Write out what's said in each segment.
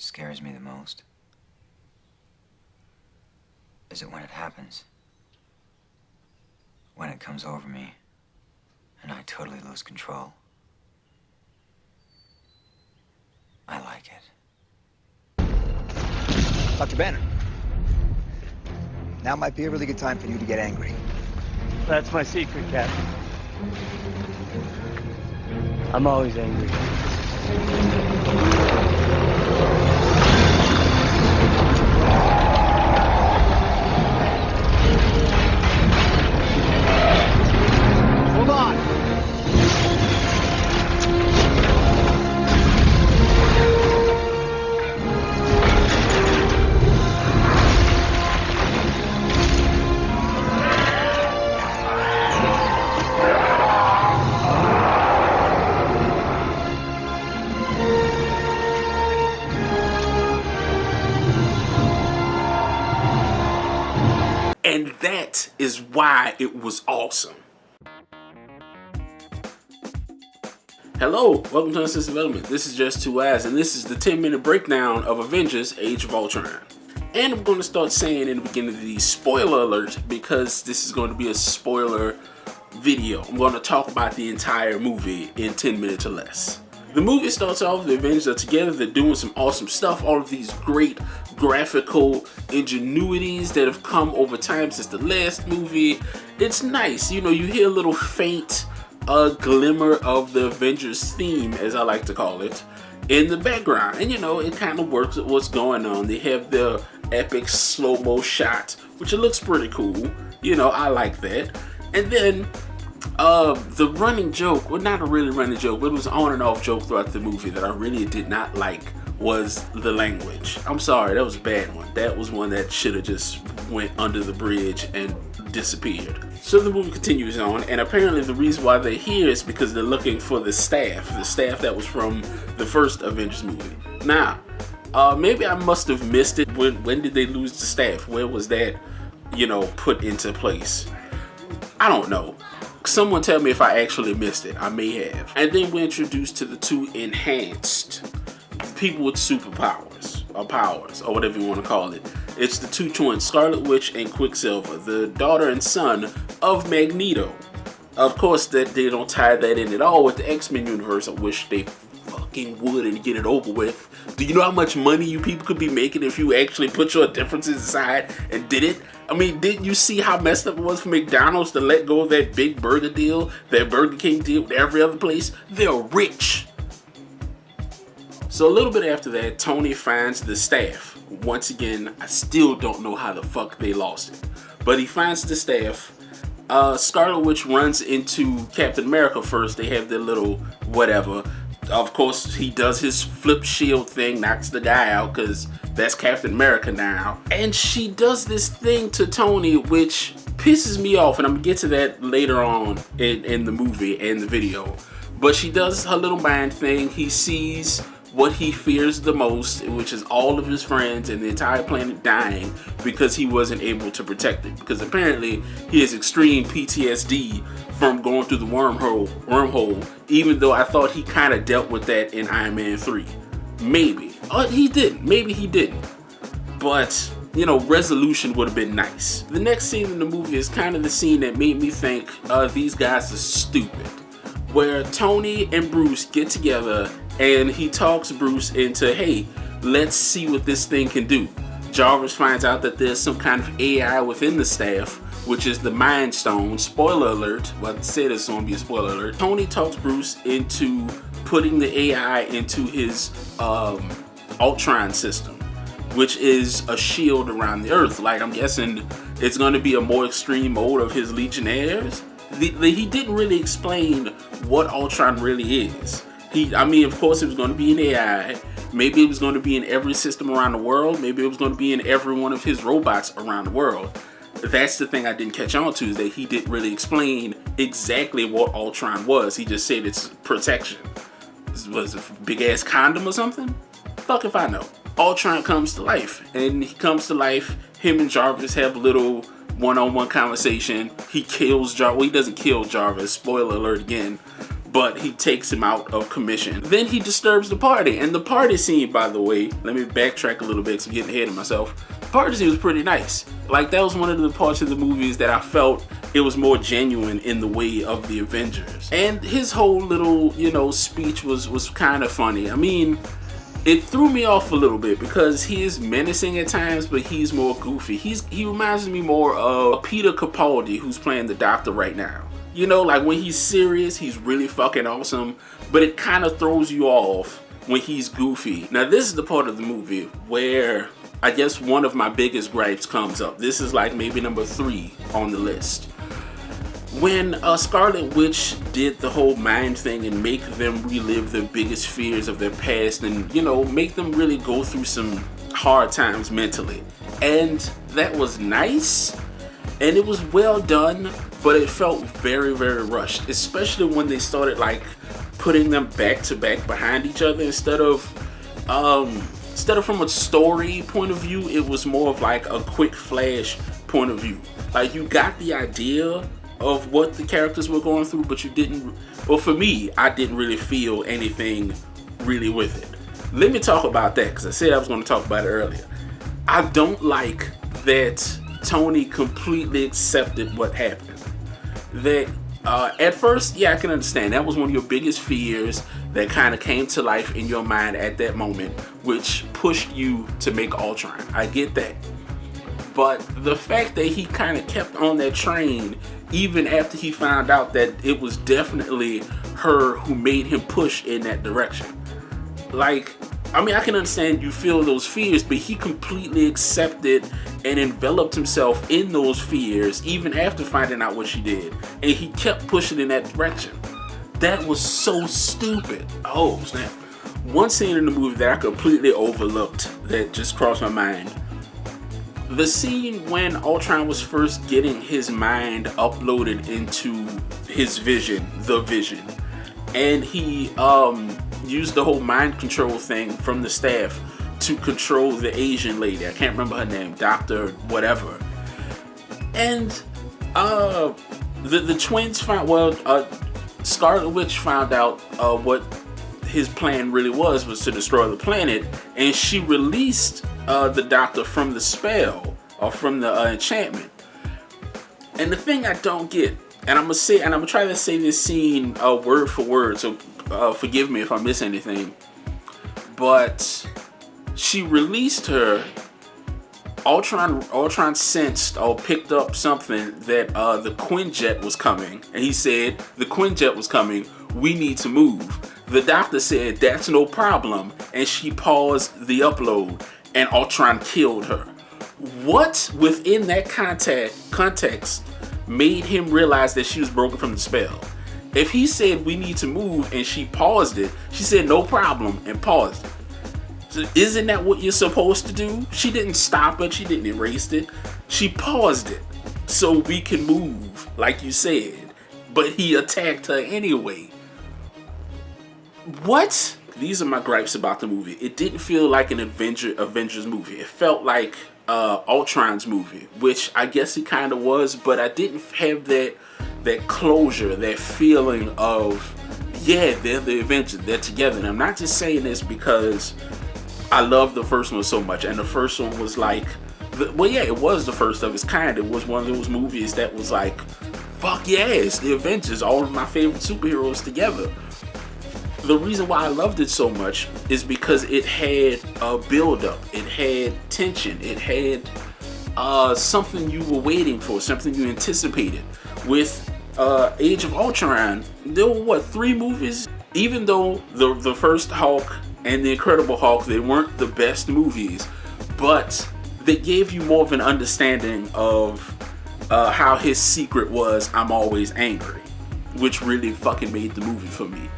scares me the most is it when it happens. When it comes over me and I totally lose control. I like it. Dr. Banner, now might be a really good time for you to get angry. That's my secret, Captain. I'm always angry. Hold on! And that is why it was awesome. Hello, welcome to Uncensored Development. This is Just Two Eyes, and this is the 10-minute breakdown of Avengers Age of Ultron. And I'm going to start saying in the beginning of the spoiler alert, because this is going to be a spoiler video. I'm going to talk about the entire movie in 10 minutes or less. The movie starts off, the Avengers are together, they're doing some awesome stuff, all of these great graphical ingenuities that have come over time since the last movie. It's nice, you know, you hear a little faint glimmer of the Avengers theme, as I like to call it, in the background. And you know, it kind of works with what's going on. They have the epic slow-mo shot, which it looks pretty cool. You know, I like that. And then the running joke, well, not a really running joke, but it was an on and off joke throughout the movie that I really did not like, was the language. I'm sorry, that was a bad one. That was one that should have just went under the bridge and disappeared. So the movie continues on, and apparently the reason why they're here is because they're looking for the staff that was from the first Avengers movie. Now, maybe I must have missed it. When did they lose the staff? Where was that, you know, put into place? I don't know. Someone tell me if I actually missed it. I may have. And then we're introduced to the two enhanced people with superpowers, or powers, or whatever you want to call it. It's the two twins, Scarlet Witch and Quicksilver, the daughter and son of Magneto. Of course, that they don't tie that in at all with the X-Men universe. I wish they fucking would and get it over with. Do you know how much money you people could be making if you actually put your differences aside and did it? I mean, didn't you see how messed up it was for McDonald's to let go of that big burger deal that Burger King did with every other place? They're rich. So a little bit after that, Tony finds the staff. Once again, I still don't know how the fuck they lost it. But he finds the staff. Scarlet Witch runs into Captain America first. They have their little whatever. Of course, he does his flip shield thing, knocks the guy out, because that's Captain America now. And she does this thing to Tony, which pisses me off, and I'm going to get to that later on in the movie and the video. But she does her little mind thing. He sees what he fears the most, which is all of his friends and the entire planet dying because he wasn't able to protect it. Because apparently he has extreme PTSD from going through the wormhole, even though I thought he kind of dealt with that in Iron Man 3. Maybe. He didn't. Maybe he didn't. But, you know, resolution would have been nice. The next scene in the movie is kind of the scene that made me think these guys are stupid. Where Tony and Bruce get together and he talks Bruce into, hey, let's see what this thing can do. Jarvis finds out that there's some kind of AI within the staff, which is the Mind Stone. Spoiler alert. Well, I said it's going to be a spoiler alert. Tony talks Bruce into putting the AI into his Ultron system, which is a shield around the Earth. Like, I'm guessing it's going to be a more extreme mode of his Legionnaires. He didn't really explain what Ultron really is. I mean, of course, it was going to be an AI. Maybe it was going to be in every system around the world. Maybe it was going to be in every one of his robots around the world. That's the thing I didn't catch on to, is that he didn't really explain exactly what Ultron was. He just said it's protection. Was it a big-ass condom or something? Fuck if I know. Ultron comes to life. And he comes to life. Him and Jarvis have a little one-on-one conversation. He kills Jarvis. Well, he doesn't kill Jarvis. Spoiler alert again. but he takes him out of commission. Then he disturbs the party, and the party scene, by the way, let me backtrack a little bit because I'm getting ahead of myself. The party scene was pretty nice. Like, that was one of the parts of the movies that I felt it was more genuine in the way of the Avengers. And his whole little, you know, speech was kind of funny. I mean, it threw me off a little bit because he is menacing at times, but he's more goofy. He reminds me more of Peter Capaldi, who's playing the Doctor right now. You know, like when he's serious, he's really fucking awesome, but it kind of throws you off when he's goofy. Now, this is the part of the movie where I guess one of my biggest gripes comes up. This is like maybe number 3 on the list. When Scarlet Witch did the whole mind thing and make them relive their biggest fears of their past and, you know, make them really go through some hard times mentally. And that was nice, and it was well done, but it felt very, very rushed, especially when they started like putting them back to back behind each other instead of from a story point of view. It was more of like a quick flash point of view. Like, you got the idea of what the characters were going through, but you didn't, well, for me, I didn't really feel anything really with it. Let me talk about that, because I said I was going to talk about it earlier. I don't like that Tony completely accepted what happened. That at first, yeah, I can understand that was one of your biggest fears that kind of came to life in your mind at that moment, which pushed you to make Ultron. I get that. But the fact that he kind of kept on that train even after he found out that it was definitely her who made him push in that direction. Like, I mean, I can understand you feel those fears, but he completely accepted and enveloped himself in those fears even after finding out what she did. And he kept pushing in that direction. That was so stupid. Oh, snap. One scene in the movie that I completely overlooked that just crossed my mind. The scene when Ultron was first getting his mind uploaded into his vision, the Vision, and he used the whole mind control thing from the staff to control the Asian lady. I can't remember her name, Dr. whatever. And the twins found, Scarlet Witch found out what his plan really was to destroy the planet, and she released the Doctor from the spell or from the enchantment. And the thing I don't get, and I'm gonna try to say this scene word for word, so forgive me if I miss anything, but she released her. Ultron sensed or picked up something that the Quinjet was coming, and he said, the Quinjet was coming, we need to move. The Doctor said, that's no problem, and she paused the upload, and Ultron killed her. What within that context made him realize that she was broken from the spell? If he said we need to move and she paused it, she said no problem and paused it. So isn't that what you're supposed to do? She didn't stop it, she didn't erase it, she paused it so we can move, like you said. But he attacked her anyway. What? These are my gripes about the movie. It didn't feel like an Avengers movie. It felt like Ultron's movie, which I guess it kind of was, but I didn't have that closure, that feeling of, yeah, they're the Avengers, they're together. And I'm not just saying this because I love the first one so much, and the first one was like, well, yeah, it was the first of its kind. It was one of those movies that was like, fuck yes, the Avengers, all of my favorite superheroes together. The reason why I loved it so much is because it had a build-up, it had tension, it had something you were waiting for, something you anticipated. With Age of Ultron, there were 3 movies? Even though the first Hulk and the Incredible Hulk, they weren't the best movies, but they gave you more of an understanding of how his secret was, I'm always angry, which really fucking made the movie for me.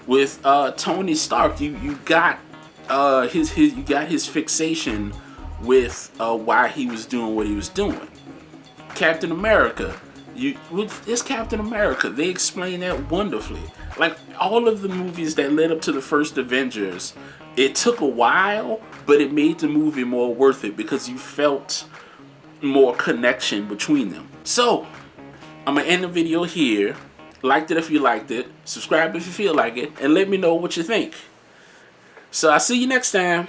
With Tony Stark, you got his fixation with why he was doing what he was doing. Captain America, it's Captain America. They explain that wonderfully. Like all of the movies that led up to the first Avengers, it took a while, but it made the movie more worth it because you felt more connection between them. So I'm gonna end the video here. liked it if you liked it, subscribe if you feel like it, and let me know what you think. So I'll see you next time.